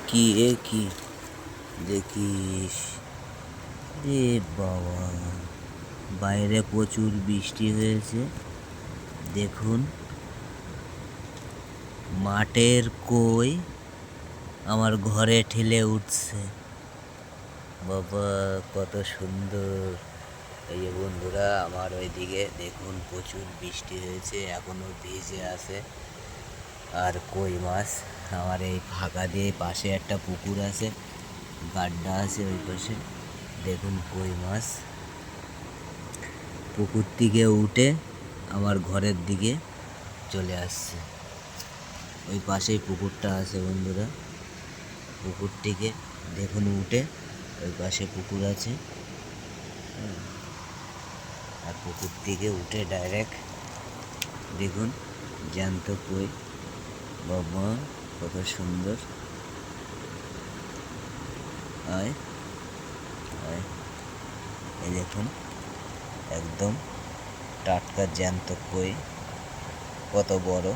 কি দেখিস রে বাবা, বাইরে প্রচুর বৃষ্টি হয়েছে। দেখুন মাঠের কই আমার ঘরে ঠেলে উঠছে। বাবা কত সুন্দর। এই যে বন্ধুরা, আমার ওইদিকে দেখুন প্রচুর বৃষ্টি হয়েছে, এখনো ভিজে আছে। আর কই মাছ আমার এই ফাঁকা দিয়ে পাশে একটা পুকুর আছে, গাড্ডা আছে ওই পাশে। দেখুন কই মাছ পুকুর থেকে উঠে আমার ঘরের দিকে চলে আসছে। ওই পাশেই পুকুরটা আছে বন্ধুরা, পুকুর থেকে দেখুন উঠে ওই পাশে পুকুর আছে। আর পুকুর থেকে উঠে ডাইরেক্ট দেখুন জ্যান্ত কই। বাবা কত সুন্দর। আয় আয়, এই দেখুন একদম টাটকা জ্যান্ত কই, কত বড়।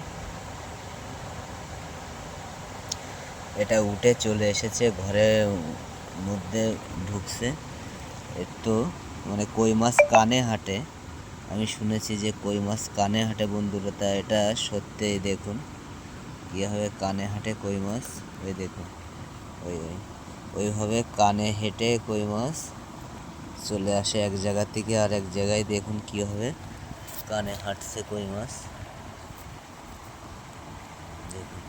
এটা উঠে চলে এসেছে ঘরের মধ্যে ঢুকছে। একটু মানে কই মাছ কানে হাঁটে, আমি শুনেছি যে কই মাছ কানে হাঁটে বন্ধুরা, তা এটা সত্যিই দেখুন কীভাবে কানে হাঁটে কই মাছ। ওই দেখুন ওইভাবে কানে হেঁটে কই মাছ চলে আসে এক জায়গা থেকে আর এক জায়গায়। দেখুন কীভাবে কানে হাঁটছে কই মাছ। দেখুন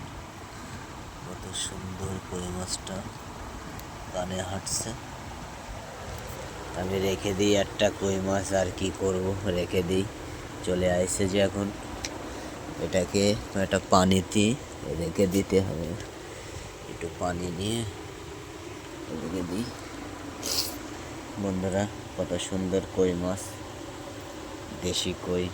কত সুন্দর কই মাছটা কানে হাঁটছে। আমি রেখে দিই একটা কই মাছ, আর কি করব, রেখে দিই। চলে আসছে যে এখন এটাকে একটা পানিতে রেখে দিতে হবে। একটু পানি নিয়ে রেখে দিই। বন্ধুরা কত সুন্দর কই মাছ, দেশি কই।